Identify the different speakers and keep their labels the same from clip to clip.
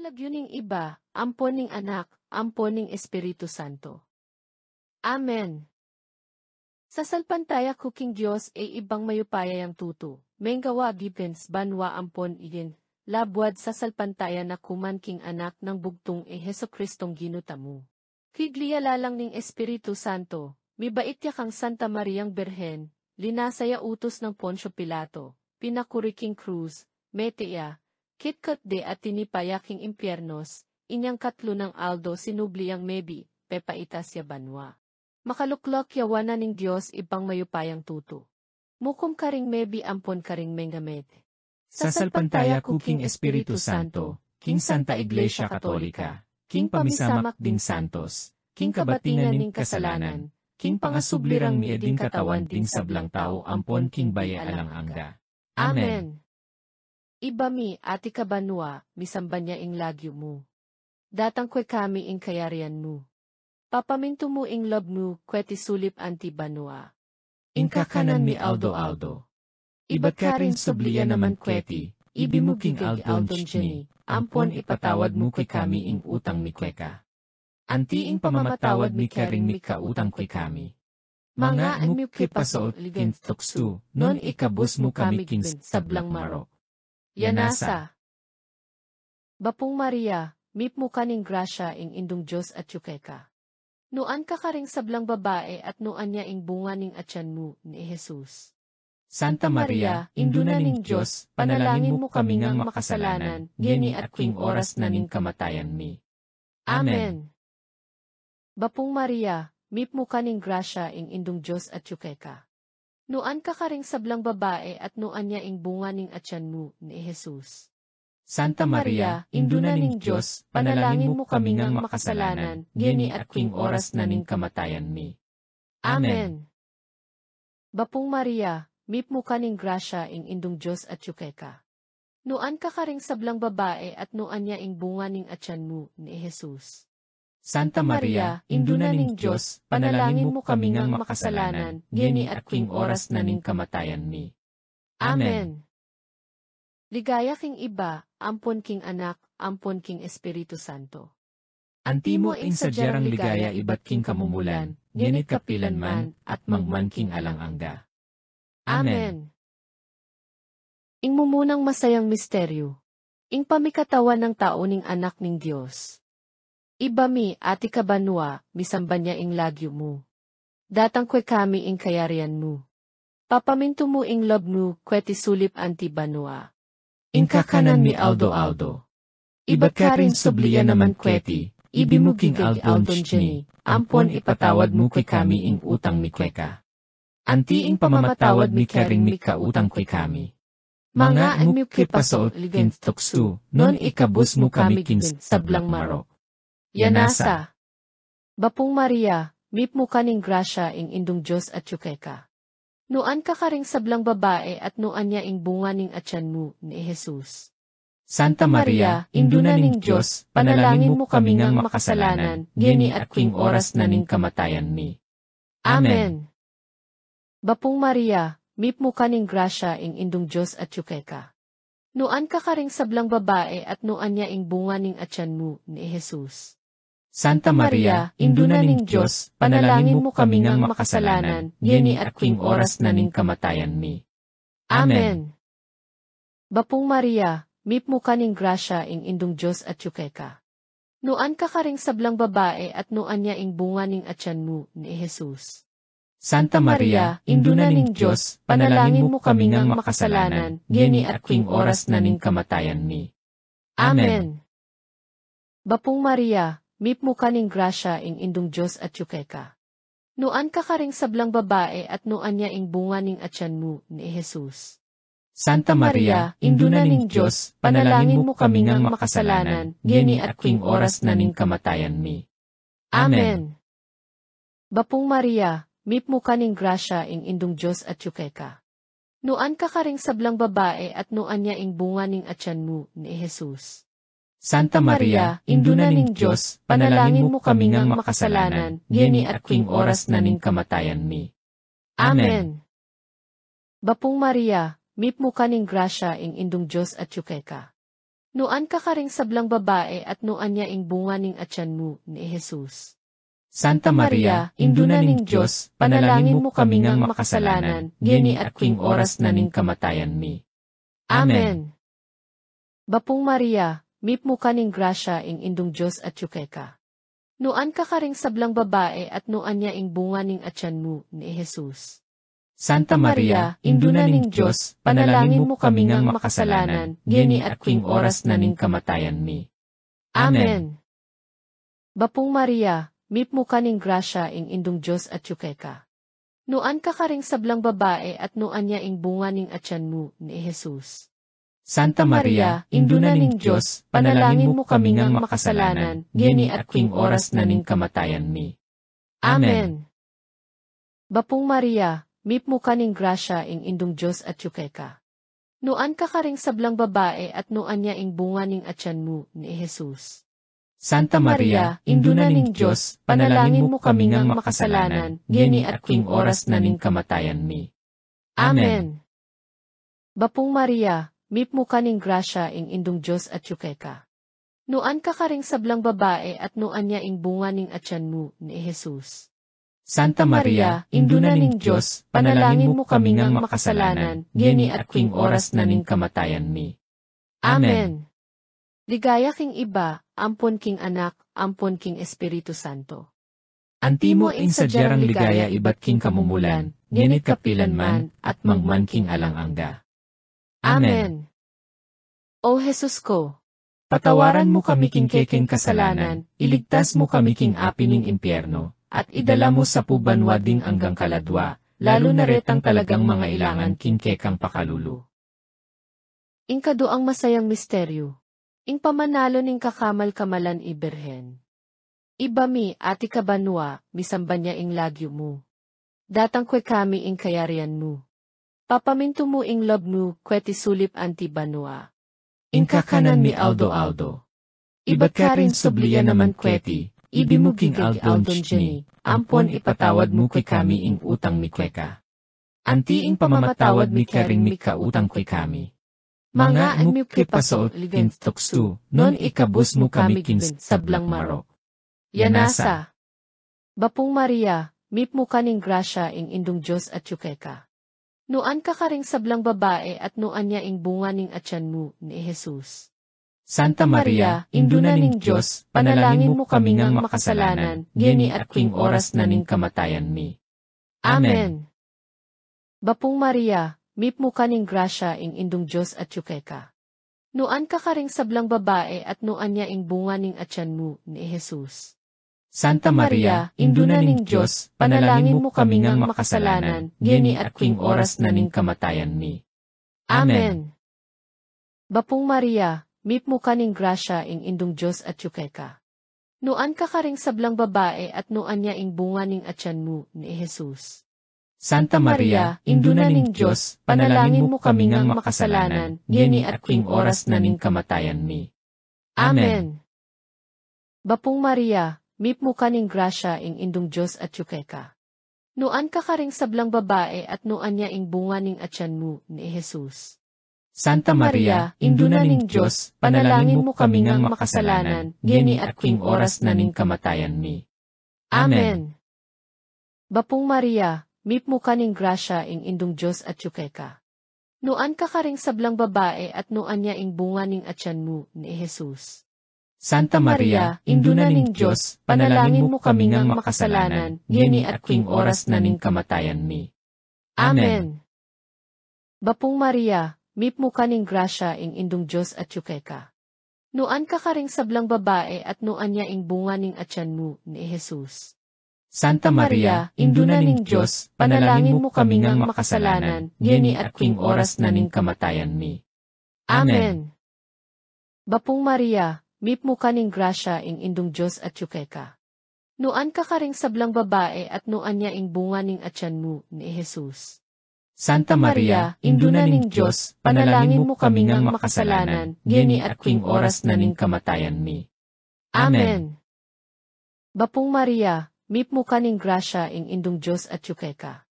Speaker 1: Lagyuning iba, ampon ning anak, ampon ning Espiritu Santo. Amen. Sa salpantaya kuking Diyos ay ibang mayupaya yang tuto, menggawa gipens banwa ampon igin, labwad sa salpantaya na kuman king anak ng bugtong e Heso Kristong ginutamu. Kiglia lalang ning Espiritu Santo, mibait ya kang Santa Mariang Berhen, linasaya utos ng Poncio Pilato, pinakuriking cruz, metea, kitkat de at tinipayaking impyernos, inyang katlo ng aldo sinubliyang mebi, pepaitas ya banwa. Makaluklok yawana ning Diyos ibang mayupayang tuto. Mukum karing mebi ampon karing mengamet.
Speaker 2: Sa salpantaya kuking Espiritu Santo, King Santa Iglesia Katolika, King Pamisamak ding Santos, King Kabatingan ning Kasalanan, King Pangasublirang mieding katawan ding sablang tao ampon King Baye alang angga. Amen.
Speaker 1: Iba mi ati kabanwa, misamban niya ing lagyo mo. Datang kwe kami ing kayarian mo. Papaminto mo ing love mo, kweti sulip anti banwa.
Speaker 2: Inka kanan mi Aldo. Ibat ka rin subliya naman kweti, ibi mo king Aldon Jeni, ampon ipatawad mo kay kami ing utang mi kweka. Anti ing pamamatawad mi karing mi kautang kay kami. Mga ang mi kipasoot ligin tuksu, non ikabus mo kami king sablang maro.
Speaker 1: Yanasa. Bapong Maria, mip mo kaning grasya ing indong Diyos at yukeka. Nuan ka karing sablang babae at nuan niya ing bunga ning atyan mo ni Jesus.
Speaker 2: Santa Maria, induna ning Diyos, panalangin mo kami ngang makasalanan, geni at kwing oras na ning kamatayan mi. Amen.
Speaker 1: Bapong Maria, mip mo kaning grasya ing indong Diyos at yukeka. Nuan ka karing sablang babae at nuan niya ing bunga ning atyan mo ni Jesus.
Speaker 2: Santa Maria, induna ning Diyos, panalangin mo kami ngang makasalanan, geni at kwing oras na ning kamatayan mi. Amen.
Speaker 1: Bapong Maria, mip mo kaning grasya ing indong Diyos at yukeka. Nuan ka karing sablang babae at nuan niya ing bunga ning atyan mo ni Jesus.
Speaker 2: Santa Maria, induna ning Diyos, panalangin mo kami ngang makasalanan, geni at kwing oras na ning kamatayan mi. Amen.
Speaker 1: Ligaya king iba, ampon king anak, ampon king Espiritu Santo.
Speaker 2: Antimo ing sadyarang ligaya ibat king kamumulan, ngenit kapilan man, at mangman king alang angga. Amen.
Speaker 1: Ing mumunang masayang misteryo. Ing pamikatawan ng tao ning anak ning Diyos. Iba mi ati kabanwa, misamban niya ing lagyo mo. Datang kwe kami ing kayarian mo. Papaminto mo ing love mo, kweti sulip anti banwa.
Speaker 2: Inka kanan mi Aldo. Ibat ka rin subliya naman kweti, ibi mo king Aldon Jeni, ampon ipatawad mo kay kami ing utang mi kweka. Anti ing pamamatawad mi karing mi kautang kay kami. Mga ang mi kipasoot ligin tuksu, non ikabus mo kami king sablang maro.
Speaker 1: Yanasa. Bapong Maria, mip mo kaning grasya ing indong Diyos at yukeka. Nuan ka karing sablang babae at nuan niya ing bunga ning atyan mo ni Jesus.
Speaker 2: Santa Maria, induna ning Diyos, panalangin mo kami ngang makasalanan, geni at kwing oras na ning kamatayan mi. Amen.
Speaker 1: Bapong Maria, mip mo kaning grasya ing indong Diyos at yukeka. Nuan ka karing sablang babae at nuan niya ing bunga ning atyan mo ni Jesus.
Speaker 2: Santa Maria, induna ning Diyos, panalangin mo kami ngang makasalanan, geni at kwing oras na ning kamatayan mi. Amen.
Speaker 1: Bapong Maria, mip mo kaning grasya ing indong Diyos at yukeka. Nuan ka karing sablang babae at nuan niya ing bunga ning atyan mo ni Jesus.
Speaker 2: Santa Maria, induna ning Diyos, panalangin mo kami ngang makasalanan, geni at kwing oras na ning kamatayan mi. Amen.
Speaker 1: Bapong Maria, mip mo kaning grasya ing indong Diyos at yukeka. Nuan ka karing sablang babae at nuan niya ing bunga ning atyan mo ni Jesus.
Speaker 2: Santa Maria, induna ning Diyos, panalangin mo kami ngang makasalanan, geni at kwing oras na ning kamatayan mi. Amen.
Speaker 1: Bapong Maria, mip mo kaning grasya ing indong Diyos at yukeka. Nuan ka karing sablang babae at nuan niya ing bunga ning atyan mo ni Jesus.
Speaker 2: Santa Maria, induna ning Diyos, panalangin mo kami ngang makasalanan, geni at kwing oras na ning kamatayan mi. Amen.
Speaker 1: Bapong Maria, mip mo kaning grasya ing indong Diyos at yukeka. Nuan ka karing sablang babae at nuan niya ing bunga ning atyan mo, ni Jesus.
Speaker 2: Santa Maria, Induna ning Diyos, panalangin mo kami ngang makasalanan, gini at king oras na ning kamatayan mi. Amen.
Speaker 1: Bapong Maria, mip mo ka ning grasya ing indong Diyos at yukeka. Nuan ka karing sablang babae at nuan niya ing bunga ning atyan mo, ni Jesus.
Speaker 2: Santa Maria, Induna ning Diyos, panalangin mo kami ngang makasalanan, gini at king oras na ning kamatayan mi. Amen.
Speaker 1: Bapong Maria, mip mo ka ning grasya ing indong Diyos at yukeka. Nuan ka karing sablang babae at nuan niya ing bunga ning atyan mo, ni Jesus.
Speaker 2: Santa Maria, Induna ning Diyos, panalangin mo kami ngang makasalanan, gini at king oras na ning kamatayan mi. Amen.
Speaker 1: Bapong Maria, mip mo ka ning grasya ing indong Diyos at yukeka. Nuan ka karing sablang babae at nuan niya ing bunga ning atyan mo, ni Jesus.
Speaker 2: Santa Maria, Induna ning Diyos, panalangin mo kami ngang makasalanan, gini at king oras na ning kamatayan mi. Amen.
Speaker 1: Bapong Maria, mip mo ka ning grasya ing indong Diyos at yukeka. Nuan ka karing sablang babae at nuan niya ing bunga ning atyan mo, ni Jesus.
Speaker 2: Santa Maria, Induna ning Diyos, panalangin mo kami ngang makasalanan, gini at king oras na ning kamatayan mi. Amen.
Speaker 1: Ligaya king iba, ampon king anak, ampon king Espiritu Santo.
Speaker 2: Antimo ing sadyarang ligaya iba't king kamumulan, ginit kapilan man, at mangman king alang angga. Amen.
Speaker 1: O Jesus ko,
Speaker 2: Patawaran mo kami king keking kasalanan, iligtas mo kami king api ning impyerno, at idala mo sa pubanwa ding anggang kaladwa, lalo na retang talagang mga ilangan king kekang pakalulu.
Speaker 1: ing kaduang masayang misteryo, ing pamanalo ning kakamal-kamalan iberhen. Ibami ati kabanwa, misamban niya ing lagyo mo. Datang kwe kami ing kayarian mo. Papaminto mo ing lob mo, kweti sulip anti banwa.
Speaker 2: Ing kakanan mi aldo-aldo. Iba't ka rin subliya naman kweti, ibimuging aldon chni, ampon ipatawad mo kay kami ing utang mi kweka. Anti ing pamamatawad mi karing mi kautang kay kami. Mga mo kipaso ligin tukstu, non ikabus mo kami king sablang marok.
Speaker 1: Yanasa. Bapong Maria, mip mo kaning grasya ing indong Diyos at yukeka. Nuan ka karing sablang babae at nuan niya ing bunga ning atyan mo, ni Jesus.
Speaker 2: Santa Maria, Induna ning Diyos, panalangin mo kami ngang makasalanan, gini at king oras na ning kamatayan mi. Amen.
Speaker 1: Bapong Maria, mip mo kaning grasya ing indong Diyos at yukeka. Nuan ka karing sablang babae at nuan niya ing bunga ning atyan mo, ni Jesus.
Speaker 2: Santa Maria, Induna ning Diyos, panalangin mo kami ngang makasalanan, gini at king oras na ning kamatayan mi. Amen.
Speaker 1: Bapong Maria, mip mo kaning grasya ing indong Diyos at yukeka. Nuan ka karing sablang babae at nuan niya ing bunga ning atyan mo, ni Jesus.
Speaker 2: Santa Maria, Induna ning Diyos, panalangin mo kami ngang makasalanan, gini at king oras na ning kamatayan mi. Amen.
Speaker 1: Bapong Maria, mip mo kaning grasya ing indong Diyos at yukeka. Nuan ka karing sablang babae at nuan niya ing bunga ning atyan mo, ni Jesus.
Speaker 2: Santa Maria, Induna ning Diyos, panalangin mo kami ngang makasalanan, gini at king oras na ning kamatayan mi. Amen.
Speaker 1: Bapong Maria, mip mo kaning grasya ing indong Diyos at yukeka. Nuan ka karing sablang babae at nuan niya ing bunga ning atyan mo, ni Jesus.
Speaker 2: Santa Maria, Induna ning Diyos, panalangin mo kami ngang makasalanan, gini at king oras na ning kamatayan mi. Amen.
Speaker 1: Bapong Maria, mip mo kaning grasya ing indong Diyos at yukeka. Nuan ka karing sablang babae at nuan niya ing bunga ning atyan mo, ni Jesus.
Speaker 2: Santa Maria, Induna ning Diyos, panalangin mo kami ngang makasalanan, gini at king oras na ning kamatayan mi. Amen.
Speaker 1: Bapong Maria, mip mo kaning grasya ing indong Diyos at yukeka. Nuan ka karing sablang babae at nuan niya ing bunga ning atyan mo, ni Jesus.
Speaker 2: Santa Maria, Induna ning Diyos, panalangin mo kami ngang makasalanan, gini at king oras na ning kamatayan mi. Amen.
Speaker 1: Bapong Maria, mip mo kaning grasya ing indong Diyos at yukeka.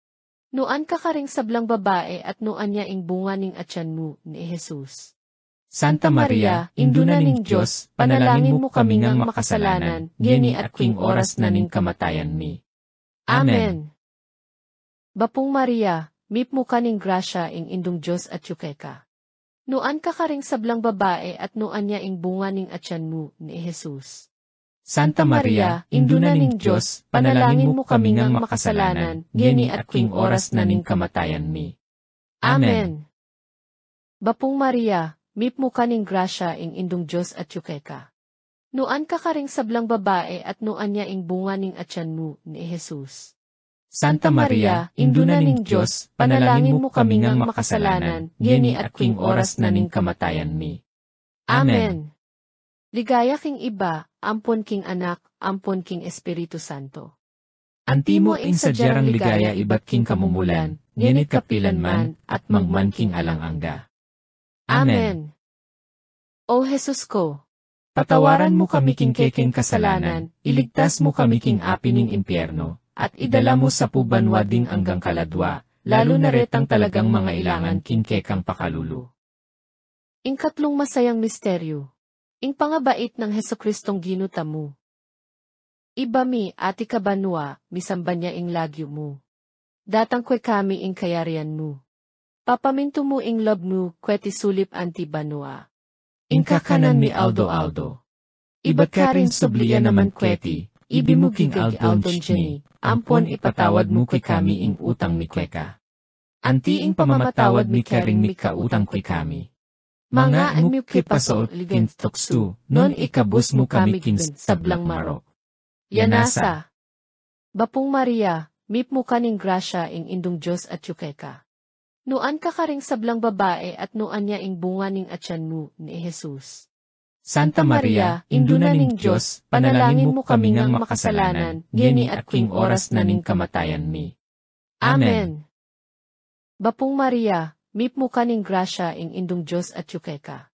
Speaker 1: Nuan ka karing sablang babae at nuan niya ing bunga ning atyan mo, ni Jesus.
Speaker 2: Santa Maria, Induna ning Diyos, panalangin mo kami ngang makasalanan, ngeni at kuing oras na ning kamatayan mi. Amen.
Speaker 1: Bapong Maria, mip mo kaning grasya ing indong Diyos at yukeka. Nuan ka karing sablang babae at nuan niya ing bunga ning atyan mo ni Jesus.
Speaker 2: Santa Maria, Induna ning Diyos, panalangin mo kami ngang makasalanan, ngeni at kuing oras na ning kamatayan mi. Amen.
Speaker 1: Bapong Maria, mip mo kaning grasya ing indong Diyos at yukeka. Nuan ka karing sablang babae at nuan niya ing bunga ning atyan mo ni Jesus.
Speaker 2: Santa Maria, Induna ning Diyos, panalangin mo kami ngang makasalanan, ngeni at kuing oras na ning kamatayan mi. Amen.
Speaker 1: Ligaya king iba, ampon king anak, ampon king Espiritu Santo.
Speaker 2: Antimo ing sadyarang ligaya iba't king kamumulan, ngenit kapilan man, at mangman king alang-angga. Amen.
Speaker 1: O Jesus ko,
Speaker 2: Patawaran mo kami king keking kasalanan, iligtas mo kami king api ning impyerno, at idala mo sa pubanwa ding anggang kaladwa, lalo na retang talagang mga ilangan king kekang pakalulu.
Speaker 1: ing katlong masayang misteryo, ing pangabait ng Hesukristong ginuta mo. Iba mi ati kabanwa, misamba niya ing lagyo mo. Datang kwe kami ing kayarian mo. Papaminto mo ing love mo, kweti sulip anti banwa.
Speaker 2: Ing kakanan mi Aldo. Iba't ka rin subliya naman kweti, ibimuging Aldon Chini, ampon ipatawad mo kay kami ing utang mi kweka. Anti ing pamamatawad mi karing mi kautang kay kami. Mga ang mi kipaso ligin tuksu, non ikabus mo kami king sablang marok.
Speaker 1: Yanasa. Bapong Maria, mip mo kaning grasya ing indong Diyos at yukeka. Nuan ka karing sablang babae at nuan niya ing bunga ning atyan mo ni Jesus.
Speaker 2: Santa Maria, Induna ning Diyos, panalangin mo kami ngang makasalanan, ngeni at kuing oras na ning kamatayan mi. Amen.
Speaker 1: Bapong Maria, mip mo kaning grasya ing indong Diyos at yukeka.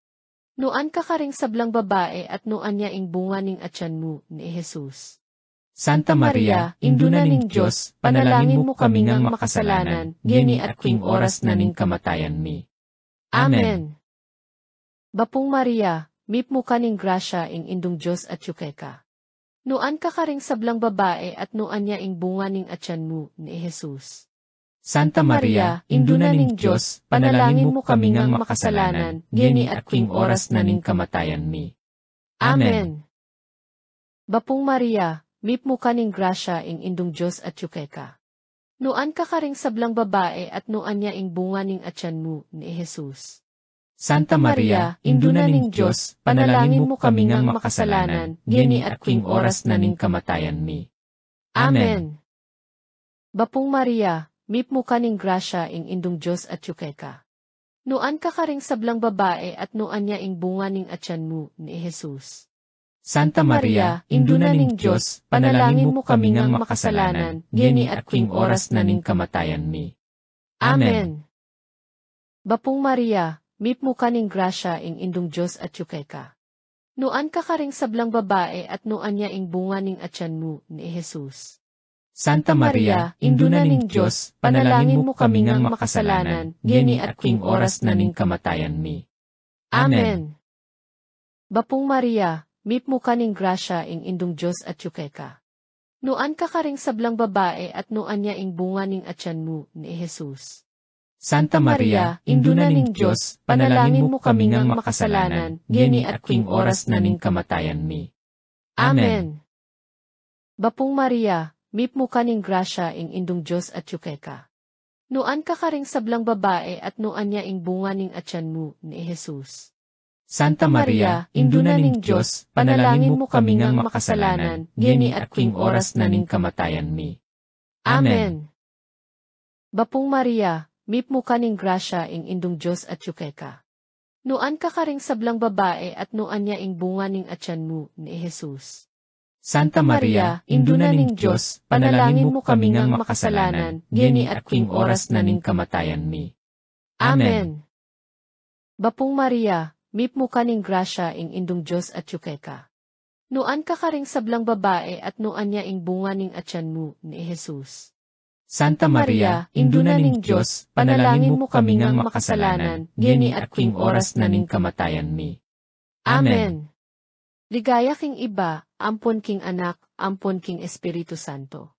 Speaker 1: Nuan ka karing sablang babae at nuan niya ing bunga ning atyan mo ni Jesus.
Speaker 2: Santa Maria, Induna ning Diyos, panalangin mo kami ngang makasalanan, ngeni at kuing oras na ning kamatayan mi. Amen.
Speaker 1: Bapong Maria, mip mo kaning grasya ing indong Diyos at yukeka. Nuan ka karing sablang babae at nuan niya ing bunga ning atyan mo ni Jesus.
Speaker 2: Santa Maria, Induna ning Diyos, panalangin mo kami ngang makasalanan, ngeni at kuing oras na ning kamatayan mi. Amen.
Speaker 1: Bapong Maria, mip mo kaning grasya ing indong Diyos at yukeka. Nuan ka karing sablang babae at nuan niya ing bunga ning atyan mo ni Jesus.
Speaker 2: Santa Maria, Induna ning Diyos, panalangin mo kami ngang makasalanan, ngeni at kuing oras na ning kamatayan mi. Amen.
Speaker 1: Bapong Maria, mip mo kaning grasya ing indong Diyos at yukeka. Nuan ka karing sablang babae at nuan niya ing bunga ning atyan mo ni Jesus.
Speaker 2: Santa Maria, Induna ning Diyos, panalangin mo kami ngang makasalanan, ngeni at kuing oras na ning kamatayan mi. Amen.
Speaker 1: Bapong Maria, mip mo kaning grasya ing indong Diyos at yukeka. Nuan ka karing sablang babae at nuan niya ing bunga ning atyan mo ni Jesus.
Speaker 2: Santa Maria, Induna ning Diyos, panalangin mo kami ngang makasalanan, ngeni at kuing oras na ning kamatayan mi. Amen.
Speaker 1: Bapong Maria, mip mo kaning grasya ing indong Diyos at yukeka. Nuan ka karing sablang babae at nuan niya ing bunga ning atyan mo ni Jesus.
Speaker 2: Santa Maria, Induna ning Diyos, panalangin mo kami ngang makasalanan, ngeni at kuing oras na ning kamatayan mi. Amen.
Speaker 1: Bapong Maria, mip mo kaning grasya ing indong Diyos at yukeka. Nuan ka karing sablang babae at nuan niya ing bunga ning atyan mo ni Jesus.
Speaker 2: Santa Maria, Induna ning Diyos, panalangin mo kami ngang makasalanan, ngeni at kuing oras na ning kamatayan mi. Amen.
Speaker 1: Bapong Maria, mip mo kaning grasya ing indong Diyos at yukeka. Nuan ka karing sablang babae at nuan niya ing bunga ning atyan mo ni Jesus.
Speaker 2: Santa Maria, Induna ning Diyos, panalangin mo kami ngang makasalanan, ngeni at kuing oras na ning kamatayan mi. Amen.
Speaker 1: Bapong Maria, mip mo kaning grasya ing indong Diyos at yukeka. Nuan ka karing sablang babae at nuan niya ing bunga ning atyan mo ni Jesus.
Speaker 2: Santa Maria, Induna ning Diyos, panalangin mo kami ngang makasalanan, ngeni at king oras na ning kamatayan mi. Amen.
Speaker 1: Ligaya king iba, ampon king anak, ampon king Espiritu Santo.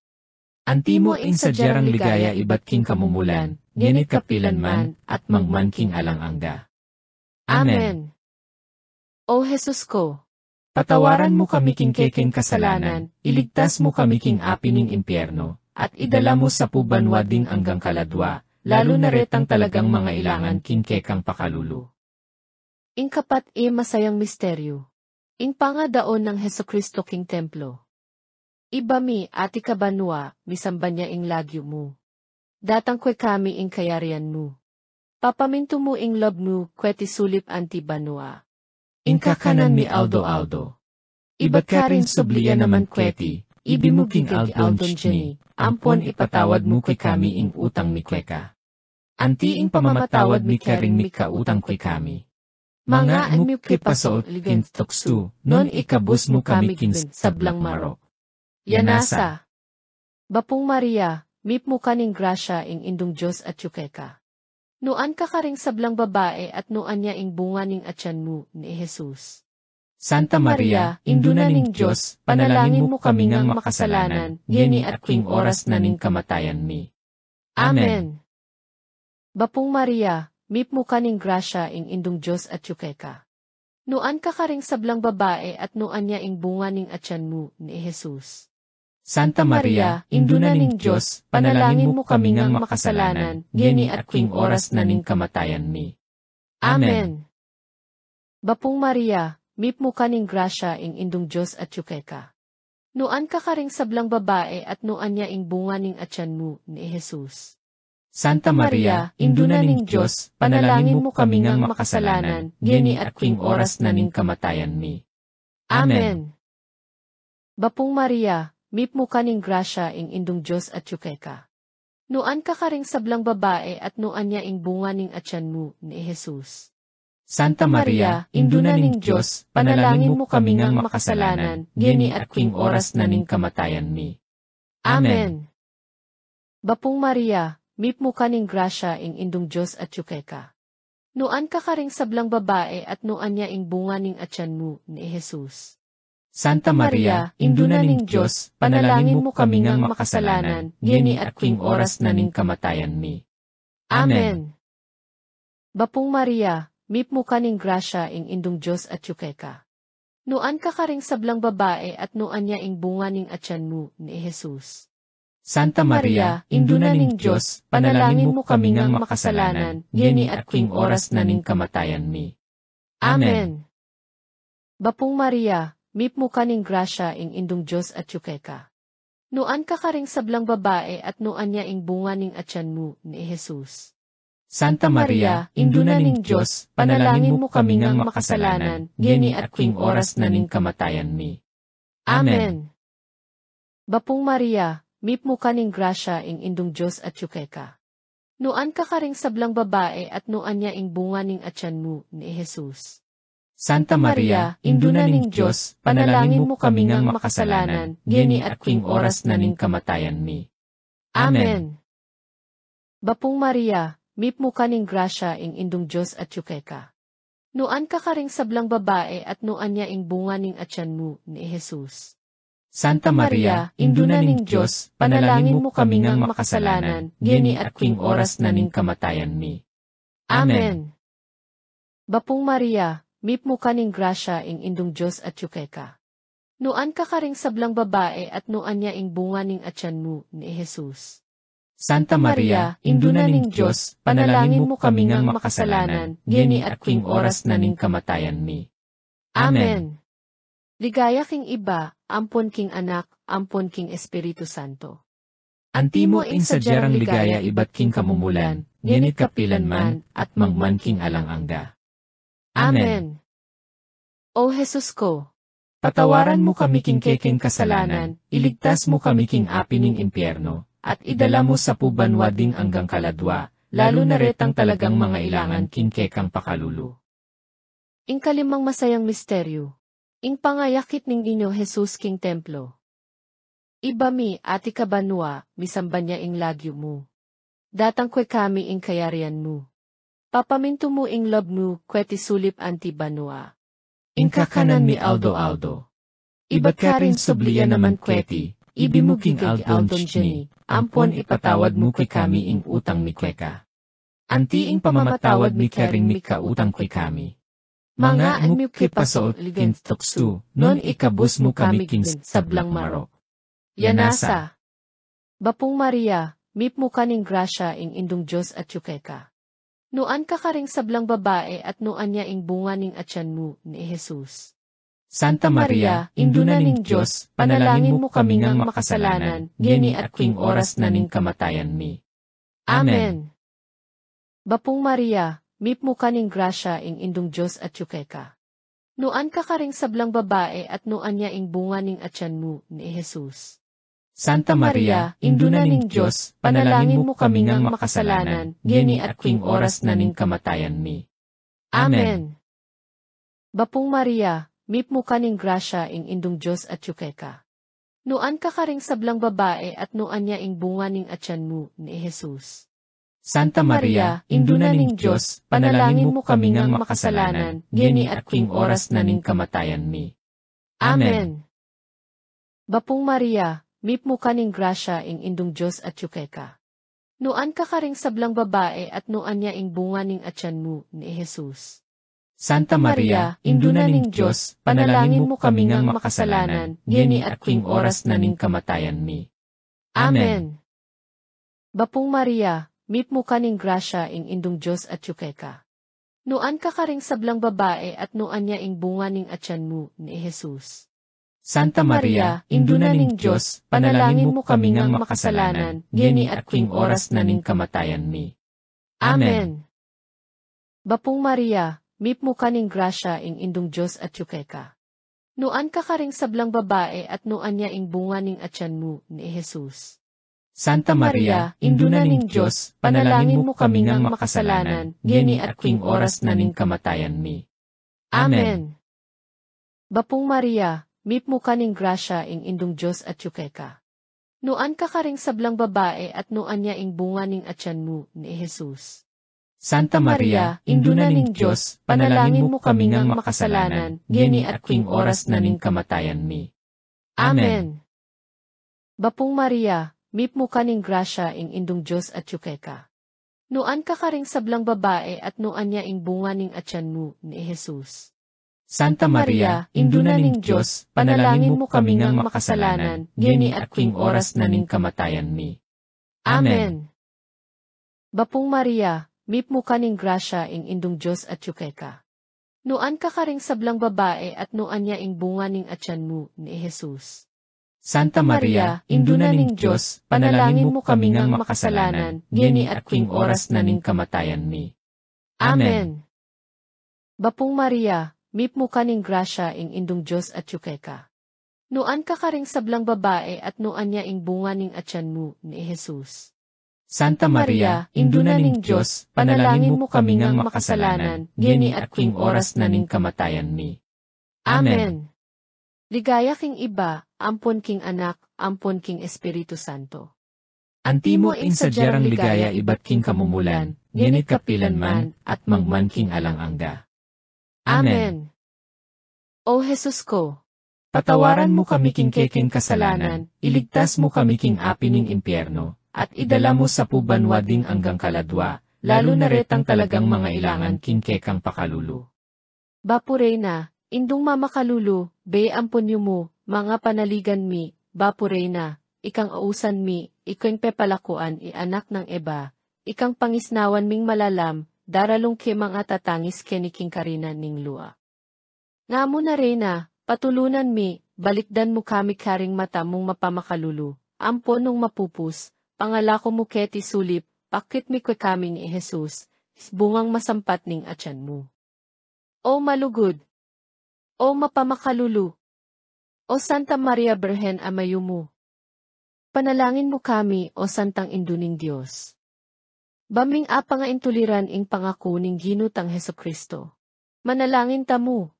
Speaker 2: Antimo ing sadyarang ligaya iba't king kamumulan, ngenit kapilan man, at mangman king alang angga. Amen.
Speaker 1: O Jesus ko,
Speaker 2: Patawaran mo kami king keking kasalanan, iligtas mo kami king api ning impyerno, at idala mo sa pubanwa ding anggang kaladwa, lalo na retang talagang mga ilangan king kekang pakalulu.
Speaker 1: ing kapat masayang misteryo. Ing pangadaon ng Hesukristo king templo. Iba mi ati kabanwa, misamba niya ing lagyo mo. Datang kwe kami ing kayarian mo. Papaminto mo ing lob mo, kweti sulip anti banwa.
Speaker 2: Ing kakanan mi aldo-aldo. Iba't ka rin subliya naman kweti, ibimuging aldon Jenny, ampon ipatawad mo kay kami ing utang mi kweka. Anti ing pamamatawad mi karing mi kautang kay kami. Mga mo kipaso kin tuksu, non ikabus mo kami kin sablang marok.
Speaker 1: Yanasa. Bapong Maria, mip mo kaning grasya ing indong Diyos at yukeka. Nuan ka karing sablang babae at nuan niya ing bunga ning atyan mo ni Jesus.
Speaker 2: Santa Maria, Induna ning Diyos, panalangin mo kami ngang makasalanan, ngeni at king oras na ning kamatayan mi. Amen.
Speaker 1: Bapong Maria, mip mo kaning grasya ing indong Diyos at yukeka. Nuan ka karing sablang babae at nuan niya ing bunga ning atyan mo ni Jesus.
Speaker 2: Santa Maria, Induna ning Diyos, panalangin mo kami ngang makasalanan, ngeni at king oras na ning kamatayan mi. Amen.
Speaker 1: Bapong Maria, mip mo kaning grasya ing indong Diyos at yukeka. Nuan ka karing sablang babae at nuan niya ing bunga ning atyan mo ni Jesus.
Speaker 2: Santa Maria, Induna ning Diyos, panalangin mo kami ngang makasalanan, ngeni at king oras na ning kamatayan mi. Amen.
Speaker 1: Bapong Maria, mip mo kaning grasya ing indong Diyos at yukeka. Nuan ka karing sablang babae at nuan niya ing bunga ning atyan mo ni Jesus.
Speaker 2: Santa Maria, Induna ning Diyos, panalangin mo kami ngang makasalanan, ngeni at king oras na ning kamatayan mi. Amen.
Speaker 1: Bapong Maria, mip mo kaning grasya ing indong Diyos at yukeka. Nuan ka karing sablang babae at nuan niya ing bunga ning atyan mo ni Jesus.
Speaker 2: Santa Maria, Induna ning Diyos, panalangin mo kami ngang makasalanan, ngeni at king oras na ning kamatayan mi. Amen.
Speaker 1: Bapong Maria, mip mo kaning grasya ing indong Diyos at yukeka. Nuan ka karing sablang babae at nuan niya ing bunga ning atyan mo ni Jesus.
Speaker 2: Santa Maria, Induna ning Diyos, panalangin mo kami ngang makasalanan, ngeni at king oras na ning kamatayan mi. Amen.
Speaker 1: Bapong Maria, mip mo kaning grasya ing indong Diyos at yukeka. Nuan ka karing sablang babae at nuan niya ing bunga ning atyan mo ni Jesus.
Speaker 2: Santa Maria, Induna ning Diyos, panalangin mo kami ngang makasalanan, ngeni at king oras na ning kamatayan mi. Amen.
Speaker 1: Bapong Maria, mip mo kaning grasya ing indong Diyos at yukeka. Nuan ka karing sablang babae at nuan niya ing bunga ning atyan mo ni Jesus.
Speaker 2: Santa Maria, Induna ning Diyos, panalangin mo kami ngang makasalanan, ngeni at king oras na ning kamatayan mi. Amen.
Speaker 1: Bapong Maria, mip mo kaning grasya ing indong Diyos at yukeka. Nuan ka karing sablang babae at nuan niya ing bunga ning atyan mo ni Jesus.
Speaker 2: Santa Maria, Induna ning Diyos, panalangin mo kami ngang makasalanan, ngeni at king oras na ning kamatayan mi. Amen.
Speaker 1: Bapong Maria, mip mo kaning grasya ing indong Diyos at yukeka. Nuan ka karing sablang babae at nuan niya ing bunga ning atyan mo ni Jesus.
Speaker 2: Santa Maria, Induna ning Diyos, panalangin mo kami ngang makasalanan, ngeni at king oras na ning kamatayan mi. Amen.
Speaker 1: Ligaya king iba, ampon king anak, ampon king Espiritu Santo.
Speaker 2: Antimo ing sadyarang ligaya iba't king kamumulan, ngenit kapilan man, at mangman king alang angga. Amen.
Speaker 1: O Jesus ko,
Speaker 2: Patawaran mo kami king keking kasalanan, iligtas mo kami king api ning impyerno, at idala mo sa pubanwa ding anggang kaladwa, lalo na retang talagang mga ilangan king kekang pakalulu.
Speaker 1: ing kalimang masayang misteryo. Ing pangayakit ning inyo Jesus king templo. Iba mi, ati kabanwa, misamban niya ing lagyo mo. Datang kwe kami ing kayarian mo. Papaminto mo ing lob mo, kweti sulip anti banwa.
Speaker 2: Ing kakanan mi Aldo. Iba't ka rin subliya naman kweti, ibimuging Aldon Chni, ampon ipatawad mo kay kami ing utang mi kweka. Anti ing pamamatawad mi karing mi kautang kay kami. Mga mo kipaso ligin tuksu, non ikabus mo kami king sablang marok.
Speaker 1: Yanasa. Bapong Maria, mip mo kaning grasya ing indong Diyos at yukeka. Nuan ka karing sablang babae at nuan niya ing bunga ning atyan mo ni Jesus.
Speaker 2: Santa Maria, induna ning Diyos, panalangin mo kami ngang makasalanan, geni at king oras na ning kamatayan mi. Amen.
Speaker 1: Bapong Maria, mip mo kaning grasya ing indong Diyos at yukeka. Nuan ka karing sablang babae at nuan niya ing bunga ning atyan mo ni Jesus.
Speaker 2: Santa Maria, induna ning Diyos, panalangin mo kami ngang makasalanan, geni at king oras na ning kamatayan mi. Amen.
Speaker 1: Bapong Maria, mip mo kaning grasya ing indong Diyos at yukeka. Nuan ka karing sablang babae at nuan niya ing bunga ning atyan mo ni Jesus.
Speaker 2: Santa Maria, induna ning Diyos, panalangin mo kami ngang makasalanan, geni at king oras na ning kamatayan mi. Amen.
Speaker 1: Bapong Maria, mip mo kaning grasya ing indong Diyos at yukeka. Nuan ka karing sablang babae at nuan niya ing bunga ning atyan mo ni Jesus.
Speaker 2: Santa Maria, induna ning Diyos, panalangin mo kami ngang makasalanan, geni at king oras na ning kamatayan mi. Amen.
Speaker 1: Bapong Maria, mip mo kaning grasya ing indong Diyos at yukeka. Nuan ka karing sablang babae at nuan niya ing bunga ning atyan mo ni Jesus.
Speaker 2: Santa Maria, induna ning Diyos, panalangin mo kami ngang makasalanan, geni at king oras na ning kamatayan mi. Amen.
Speaker 1: Bapong Maria, mip mo kaning grasya ing indong Diyos at yukeka. Nuan ka karing sablang babae at nuan niya ing bunga ning atyan mo ni Jesus.
Speaker 2: Santa Maria, induna ning Diyos, panalangin mo kami ngang makasalanan, geni at king oras na ning kamatayan mi. Amen.
Speaker 1: Bapong Maria, mip mo kaning grasya ing indong Diyos at yukeka. Nuan ka karing sablang babae at nuan niya ing bunga ning atyan mo ni Jesus.
Speaker 2: Santa Maria, induna ning Diyos, panalangin mo kami ngang makasalanan, geni at king oras na ning kamatayan mi. Amen.
Speaker 1: Bapong Maria, mip mo kaning grasya ing indong Diyos at yukeka. Nuan ka karing sablang babae at nuan niya ing bunga ning atyan mo ni Jesus.
Speaker 2: Santa Maria, induna ning Diyos, panalangin mo kami ngang makasalanan, geni at king oras na ning kamatayan mi. Amen.
Speaker 1: Bapong Maria, mip mo kaning grasya ing indong Diyos at yukeka. Nuan ka karing sablang babae at nuan niya ing bunga ning atyan mo ni Jesus.
Speaker 2: Santa Maria, induna ning Diyos, panalangin mo kami ngang makasalanan, geni at king oras na ning kamatayan mi. Amen.
Speaker 1: Bapong Maria, mip mo kaning grasya ing indong Diyos at yukeka. Nuan ka karing sablang babae at nuan niya ing bunga ning atyan mo ni Jesus.
Speaker 2: Santa Maria, induna ning Diyos, panalangin mo kami ngang makasalanan, geni at king oras na ning kamatayan mi. Amen.
Speaker 1: Ligaya king iba, ampon king anak, ampon king Espiritu Santo.
Speaker 2: Antimo ing sadyarang ligaya iba't king kamumulan, ngenit kapilan man, at mangman king alang-angga. Amen.
Speaker 1: O Jesus ko,
Speaker 2: Patawaran mo kami king keking kasalanan, iligtas mo kami king api ning impyerno, at idala mo sa pubanwa ding anggang kaladwa, lalo na retang talagang mga ilangan king kekang pakalulu.
Speaker 1: Bapurena, indong mamakalulu, be ampon mo, mga panaligan mi, Bapurena, ikang ausan mi, ikang pepalakuan anak ng eba, ikang pangisnawan ming malalam, daralong ke mga tatangis keniking karina ning lua. Nga mo na reyna, patulunan mi, balikdan mo kami karing mata mong mapamakalulu, ampo nung mapupus, pangalako mo keti sulip, pakit mi kwe kami ni Jesus, bungang masampat ning atyan mo. O malugod! O mapamakalulu! O Santa Maria Berhen Amayo mo! Panalangin mo kami, O Santang Induning Diyos. Baming apa nga intuliran ing pangako ning ginutang Hesukristo. Manalangin ta mo.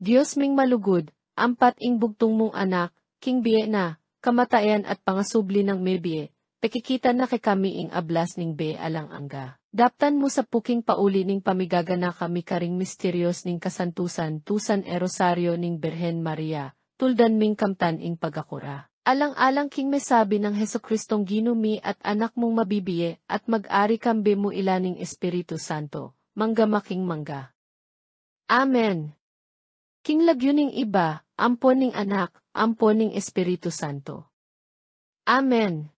Speaker 1: Diyos ming malugod, ampat ing bugtong mong anak, king biye na, kamatayan at pangasubli ng mebie, pekikita na kay kami ing ablas ning be alang angga. Daptan mo sa puking pauli ning pamigagana kami karing misteryos ning kasantusan tusan e rosaryo ning Birhen Maria, tuldan ming kamtan ing pagakura. Alang-alang king mesabi ng Hesukristong ginumi at anak mong mabibiye at mag-ari kambe mo ilaning Espiritu Santo, mangga making mangga. Amen. King lagyo ning iba, ampon ning anak, ampon ning Espiritu Santo. Amen.